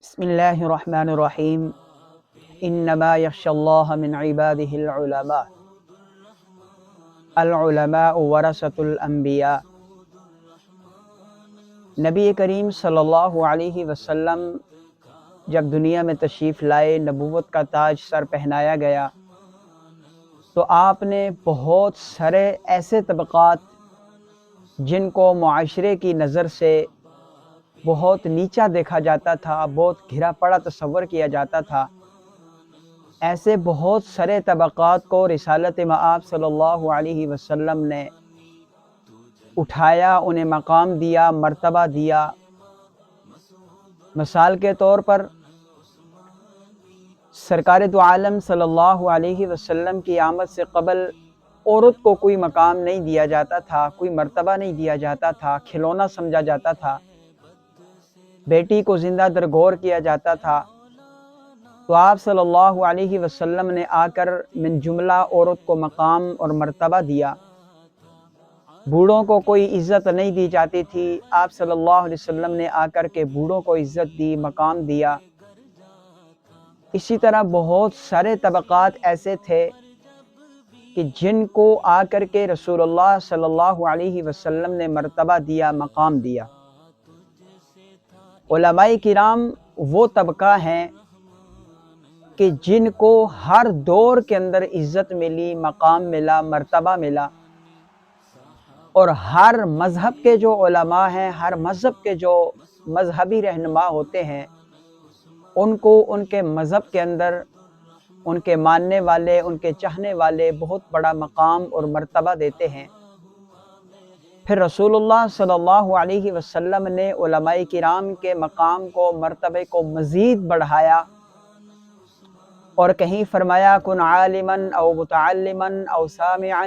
بسم اللہ الرحمن الرحیم انما یخشی اللہ من عباده العلماء ورثۃ الانبیاء۔ نبی کریم صلی اللہ علیہ وسلم جب دنیا میں تشریف لائے، نبوت کا تاج سر پہنایا گیا، تو آپ نے بہت سارے ایسے طبقات جن کو معاشرے کی نظر سے بہت نیچا دیکھا جاتا تھا، بہت گھرا پڑا تصور کیا جاتا تھا، ایسے بہت سارے طبقات کو رسالت مآب صلی اللہ علیہ وسلم نے اٹھایا، انہیں مقام دیا، مرتبہ دیا۔ مثال کے طور پر سرکار دو عالم صلی اللہ علیہ وسلم کی آمد سے قبل عورت کو کوئی مقام نہیں دیا جاتا تھا، کوئی مرتبہ نہیں دیا جاتا تھا، کھلونا سمجھا جاتا تھا، بیٹی کو زندہ درگور کیا جاتا تھا۔ تو آپ صلی اللہ علیہ وسلم نے آ کر من جملہ عورت کو مقام اور مرتبہ دیا۔ بوڑھوں کو کوئی عزت نہیں دی جاتی تھی، آپ صلی اللہ علیہ وسلم نے آ کر کے بوڑھوں کو عزت دی، مقام دیا۔ اسی طرح بہت سارے طبقات ایسے تھے کہ جن کو آ کر کے رسول اللہ صلی اللہ علیہ وسلم نے مرتبہ دیا، مقام دیا۔ علماء کرام وہ طبقہ ہیں کہ جن کو ہر دور کے اندر عزت ملی، مقام ملا، مرتبہ ملا، اور ہر مذہب کے جو علماء ہیں، ہر مذہب کے جو مذہبی رہنما ہوتے ہیں، ان کو ان کے مذہب کے اندر ان کے ماننے والے، ان کے چاہنے والے بہت بڑا مقام اور مرتبہ دیتے ہیں۔ پھر رسول اللہ صلی اللہ علیہ وسلم نے علماء کرام کے مقام کو، مرتبے کو مزید بڑھایا، اور کہیں فرمایا کن عالما او متعلما او سامعا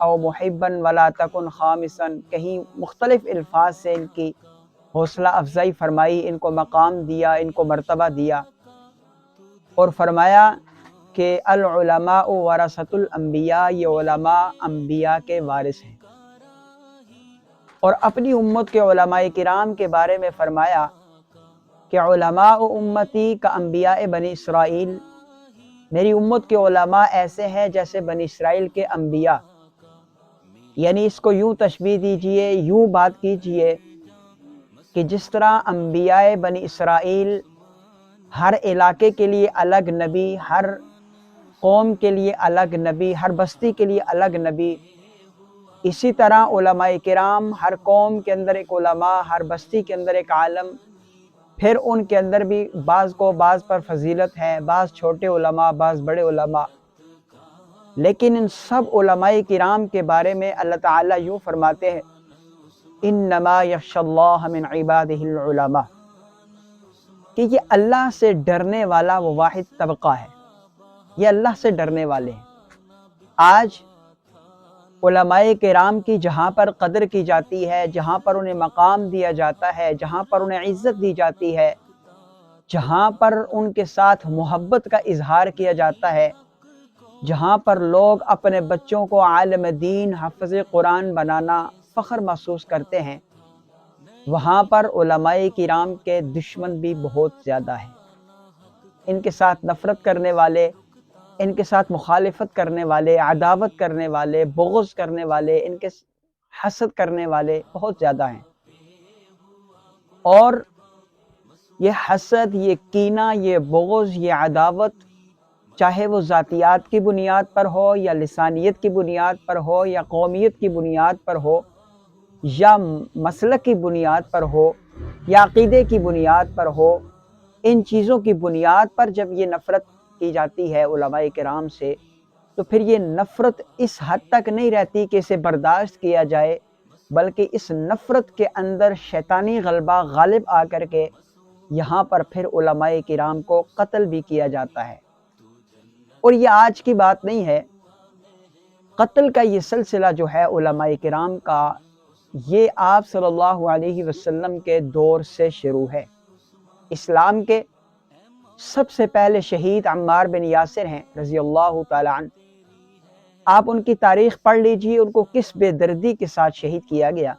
او محبا ولا تکن خامسا۔ کہیں مختلف الفاظ سے ان کی حوصلہ افزائی فرمائی، ان کو مقام دیا، ان کو مرتبہ دیا، اور فرمایا کہ العلماء ورثۃ الانبیاء، یہ علماء انبیاء کے وارث ہیں۔ اور اپنی امت کے علماء کرام کے بارے میں فرمایا کہ علماء امتی کا انبیاء بنی اسرائیل، میری امت کے علماء ایسے ہیں جیسے بنی اسرائیل کے انبیاء۔ یعنی اس کو یوں تشبیہ دیجئے، یوں بات کیجئے کہ جس طرح انبیاء بنی اسرائیل ہر علاقے کے لیے الگ نبی، ہر قوم کے لیے الگ نبی، ہر بستی کے لیے الگ نبی، اسی طرح علماء کرام ہر قوم کے اندر ایک علماء، ہر بستی کے اندر ایک عالم، پھر ان کے اندر بھی بعض کو بعض پر فضیلت ہے، بعض چھوٹے علماء، بعض بڑے علماء۔ لیکن ان سب علماء کرام کے بارے میں اللہ تعالیٰ یوں فرماتے ہیں انما یخشی اللہ من عباده العلماء، کہ یہ اللہ سے ڈرنے والا وہ واحد طبقہ ہے، یہ اللہ سے ڈرنے والے ہیں۔ آج علماء کرام کی جہاں پر قدر کی جاتی ہے، جہاں پر انہیں مقام دیا جاتا ہے، جہاں پر انہیں عزت دی جاتی ہے، جہاں پر ان کے ساتھ محبت کا اظہار کیا جاتا ہے، جہاں پر لوگ اپنے بچوں کو عالم دین، حافظ قرآن بنانا فخر محسوس کرتے ہیں، وہاں پر علماء کرام کے دشمن بھی بہت زیادہ ہیں۔ ان کے ساتھ نفرت کرنے والے، ان کے ساتھ مخالفت کرنے والے، عداوت کرنے والے، بغض کرنے والے، ان کے حسد کرنے والے بہت زیادہ ہیں۔ اور یہ حسد، یہ کینہ، یہ بغض، یہ عداوت، چاہے وہ ذاتیات کی بنیاد پر ہو، یا لسانیت کی بنیاد پر ہو، یا قومیت کی بنیاد پر ہو، یا مسلک کی بنیاد پر ہو، یا عقیدے کی بنیاد پر ہو، ان چیزوں کی بنیاد پر جب یہ نفرت کی جاتی ہے علماء کرام سے، تو پھر یہ نفرت اس حد تک نہیں رہتی کہ اسے برداشت کیا جائے، بلکہ اس نفرت کے اندر شیطانی غلبہ غالب آ کر کے یہاں پر پھر علماء کرام کو قتل بھی کیا جاتا ہے۔ اور یہ آج کی بات نہیں ہے، قتل کا یہ سلسلہ جو ہے علماء کرام کا، یہ آپ صلی اللہ علیہ وسلم کے دور سے شروع ہے۔ اسلام کے سب سے پہلے شہید عمار بن یاسر ہیں رضی اللہ تعالی عنہ۔ آپ ان کی تاریخ پڑھ لیجئے، ان کو کس بے دردی کے ساتھ شہید کیا گیا،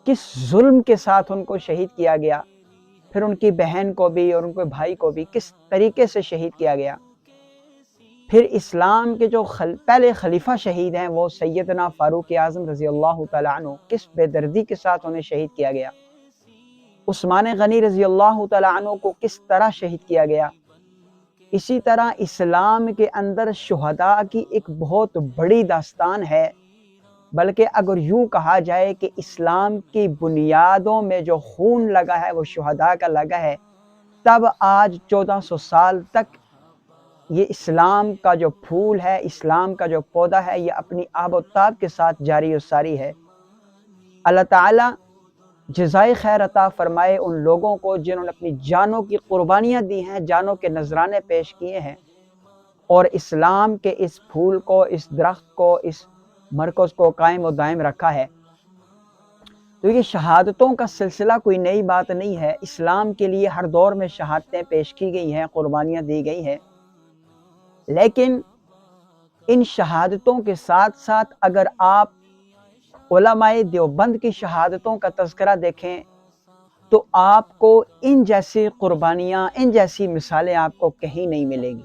کس ظلم کے ساتھ ان کو شہید کیا گیا۔ پھر ان کی بہن کو بھی اور ان کے بھائی کو بھی کس طریقے سے شہید کیا گیا۔ پھر اسلام کے جو پہلے خلیفہ شہید ہیں وہ سیدنا فاروق اعظم رضی اللہ تعالیٰ عنہ، کس بے دردی کے ساتھ انہیں شہید کیا گیا۔ عثمان غنی رضی اللہ تعالیٰ عنہ کو کس طرح شہید کیا گیا۔ اسی طرح اسلام کے اندر شہداء کی ایک بہت بڑی داستان ہے، بلکہ اگر یوں کہا جائے کہ اسلام کی بنیادوں میں جو خون لگا ہے وہ شہداء کا لگا ہے، تب آج 1400 سال تک یہ اسلام کا جو پھول ہے، اسلام کا جو پودا ہے، یہ اپنی آب و تاب کے ساتھ جاری و ساری ہے۔ اللہ تعالیٰ جزائے خیر عطا فرمائے ان لوگوں کو جنہوں نے اپنی جانوں کی قربانیاں دی ہیں، جانوں کے نذرانے پیش کیے ہیں اور اسلام کے اس پھول کو، اس درخت کو، اس مرکز کو قائم و دائم رکھا ہے۔ تو یہ شہادتوں کا سلسلہ کوئی نئی بات نہیں ہے، اسلام کے لیے ہر دور میں شہادتیں پیش کی گئی ہیں، قربانیاں دی گئی ہیں، لیکن ان شہادتوں کے ساتھ ساتھ اگر آپ علماء دیوبند کی شہادتوں کا تذکرہ دیکھیں تو آپ کو ان جیسی قربانیاں، ان جیسی مثالیں آپ کو کہیں نہیں ملیں گی۔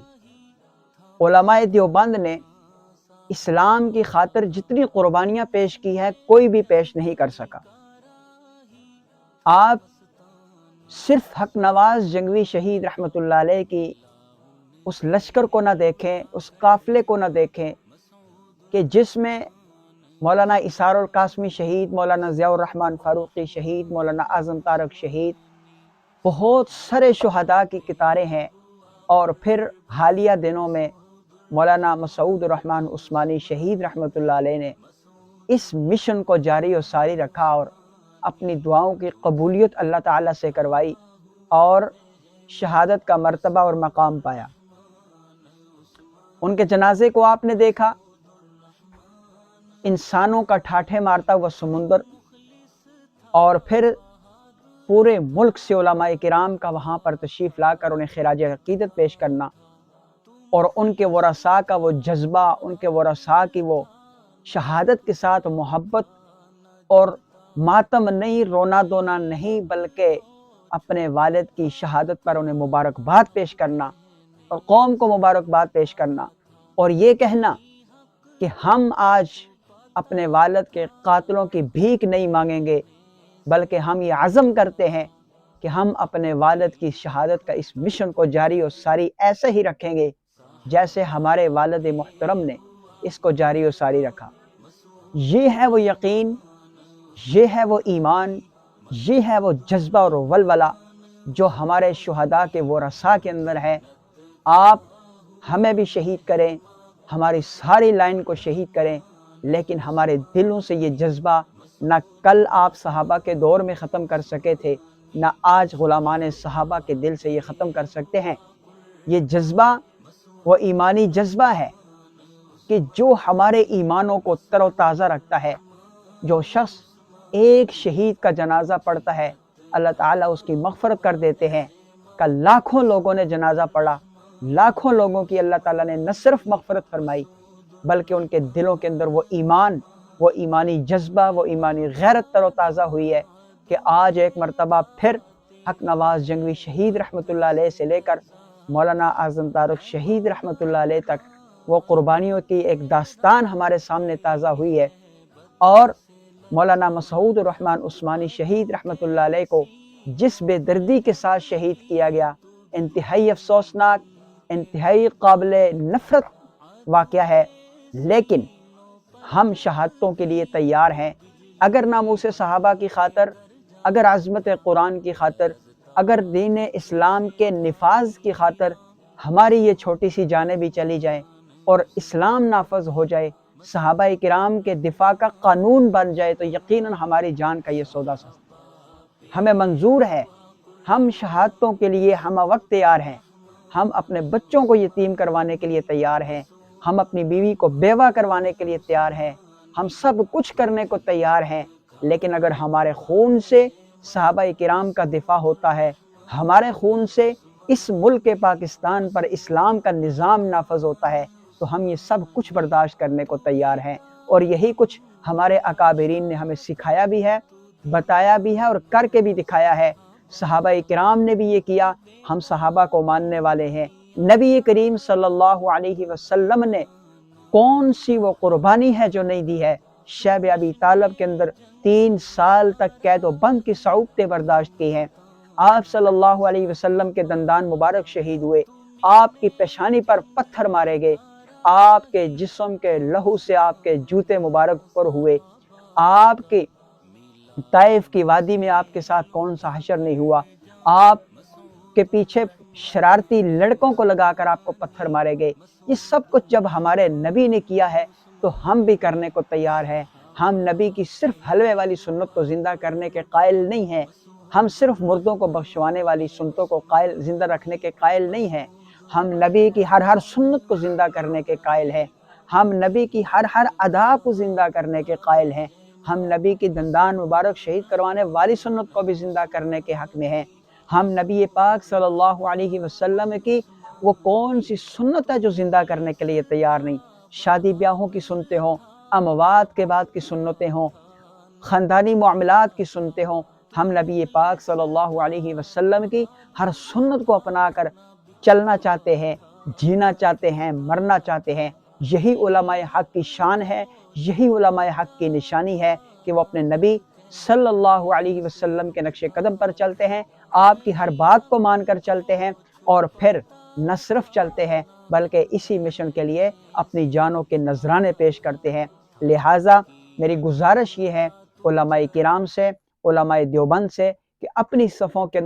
علماء دیوبند نے اسلام کی خاطر جتنی قربانیاں پیش کی ہیں کوئی بھی پیش نہیں کر سکا۔ آپ صرف حق نواز جنگوی شہید رحمۃ اللہ علیہ کی اس لشکر کو نہ دیکھیں، اس قافلے کو نہ دیکھیں کہ جس میں مولانا اسار القاسمی شہید، مولانا ضیاء الرحمن فاروقی شہید، مولانا اعظم طارق شہید، بہت سارے شہداء کی قطاریں ہیں، اور پھر حالیہ دنوں میں مولانا مسعود الرحمن عثمانی شہید رحمۃ اللہ علیہ نے اس مشن کو جاری و ساری رکھا اور اپنی دعاؤں کی قبولیت اللہ تعالیٰ سے کروائی اور شہادت کا مرتبہ اور مقام پایا۔ ان کے جنازے کو آپ نے دیکھا، انسانوں کا ٹھاٹھے مارتا ہوا سمندر، اور پھر پورے ملک سے علماء کرام کا وہاں پر تشریف لا کر انہیں خراج عقیدت پیش کرنا، اور ان کے ورثاء کا وہ جذبہ، ان کے ورثاء کی وہ شہادت کے ساتھ محبت اور ماتم نہیں، رونا دونا نہیں، بلکہ اپنے والد کی شہادت پر انہیں مبارکباد پیش کرنا اور قوم کو مبارکباد پیش کرنا، اور یہ کہنا کہ ہم آج اپنے والد کے قاتلوں کی بھیک نہیں مانگیں گے، بلکہ ہم یہ عزم کرتے ہیں کہ ہم اپنے والد کی شہادت کا اس مشن کو جاری و ساری ایسے ہی رکھیں گے جیسے ہمارے والد محترم نے اس کو جاری و ساری رکھا۔ یہ ہے وہ یقین، یہ ہے وہ ایمان، یہ ہے وہ جذبہ اور ولولہ جو ہمارے شہداء کے ورثاء کے اندر ہے۔ آپ ہمیں بھی شہید کریں، ہماری ساری لائن کو شہید کریں، لیکن ہمارے دلوں سے یہ جذبہ نہ کل آپ صحابہ کے دور میں ختم کر سکے تھے، نہ آج غلامان صحابہ کے دل سے یہ ختم کر سکتے ہیں۔ یہ جذبہ وہ ایمانی جذبہ ہے کہ جو ہمارے ایمانوں کو تر و تازہ رکھتا ہے۔ جو شخص ایک شہید کا جنازہ پڑھتا ہے، اللہ تعالیٰ اس کی مغفرت کر دیتے ہیں۔ کل لاکھوں لوگوں نے جنازہ پڑھا، لاکھوں لوگوں کی اللہ تعالیٰ نے نہ صرف مغفرت فرمائی، بلکہ ان کے دلوں کے اندر وہ ایمان، وہ ایمانی جذبہ، وہ ایمانی غیرت تر و تازہ ہوئی ہے کہ آج ایک مرتبہ پھر حق نواز جنگوی شہید رحمۃ اللہ علیہ سے لے کر مولانا اعظم طارق شہید رحمۃ اللہ علیہ تک وہ قربانیوں کی ایک داستان ہمارے سامنے تازہ ہوئی ہے، اور مولانا مسعود الرحمن عثمانی شہید رحمۃ اللہ علیہ کو جس بے دردی کے ساتھ شہید کیا گیا، انتہائی افسوسناک، انتہائی قابل نفرت واقعہ ہے، لیکن ہم شہادتوں کے لیے تیار ہیں۔ اگر ناموس صحابہ کی خاطر، اگر عظمت قرآن کی خاطر، اگر دین اسلام کے نفاذ کی خاطر ہماری یہ چھوٹی سی جانیں بھی چلی جائیں اور اسلام نافذ ہو جائے، صحابہ کرام کے دفاع کا قانون بن جائے، تو یقیناً ہماری جان کا یہ سودا سستا ہمیں منظور ہے۔ ہم شہادتوں کے لیے ہم وقت تیار ہیں، ہم اپنے بچوں کو یتیم کروانے کے لیے تیار ہیں، ہم اپنی بیوی کو بیوہ کروانے کے لیے تیار ہیں، ہم سب کچھ کرنے کو تیار ہیں، لیکن اگر ہمارے خون سے صحابہ کرام کا دفاع ہوتا ہے، ہمارے خون سے اس ملک پاکستان پر اسلام کا نظام نافذ ہوتا ہے، تو ہم یہ سب کچھ برداشت کرنے کو تیار ہیں، اور یہی کچھ ہمارے اکابرین نے ہمیں سکھایا بھی ہے، بتایا بھی ہے اور کر کے بھی دکھایا ہے۔ صحابہ کرام نے بھی یہ کیا، ہم صحابہ کو ماننے والے ہیں۔ نبی کریم صلی اللہ علیہ وسلم نے کون سی وہ قربانی ہے جو نہیں دی ہے؟ شیب ابی طالب کے اندر 3 سال تک قید و بند کی صعوبتیں برداشت کی ہیں۔ آپ صلی اللہ علیہ وسلم کے دندان مبارک شہید ہوئے، آپ کی پیشانی پر پتھر مارے گئے، آپ کے جسم کے لہو سے آپ کے جوتے مبارک پر ہوئے، آپ کی طائف کی وادی میں آپ کے ساتھ کون سا حشر نہیں ہوا، آپ کے پیچھے شرارتی لڑکوں کو لگا کر آپ کو پتھر مارے گئے۔ یہ سب کچھ جب ہمارے نبی نے کیا ہے تو ہم بھی کرنے کو تیار ہیں۔ ہم نبی کی صرف حلوے والی سنت کو زندہ کرنے کے قائل نہیں ہیں، ہم صرف مردوں کو بخشوانے والی سنتوں کو زندہ رکھنے کے قائل نہیں ہیں، ہم نبی کی ہر سنت کو زندہ کرنے کے قائل ہیں، ہم نبی کی ہر ادا کو زندہ کرنے کے قائل ہیں، ہم نبی کی دندان مبارک شہید کروانے والی سنت کو بھی زندہ کرنے کے حق میں ہیں۔ ہم نبی پاک صلی اللہ علیہ وسلم کی وہ کون سی سنت ہے جو زندہ کرنے کے لیے تیار نہیں؟ شادی بیاہوں کی سنتیں ہوں، اموات کے بعد کی سنتیں ہوں، خاندانی معاملات کی سنتیں ہوں، ہم نبی پاک صلی اللہ علیہ وسلم کی ہر سنت کو اپنا کر چلنا چاہتے ہیں، جینا چاہتے ہیں، مرنا چاہتے ہیں۔ یہی علماء حق کی شان ہے، یہی علماء حق کی نشانی ہے کہ وہ اپنے نبی صلی اللہ علیہ وسلم کے نقش قدم پر چلتے ہیں، آپ کی ہر بات کو مان کر چلتے ہیں، اور پھر نہ صرف چلتے ہیں بلکہ اسی مشن کے لیے اپنی جانوں کے نذرانے پیش کرتے ہیں۔ لہٰذا میری گزارش یہ ہے علماء کرام سے، علماء دیوبند سے، کہ اپنی صفوں کے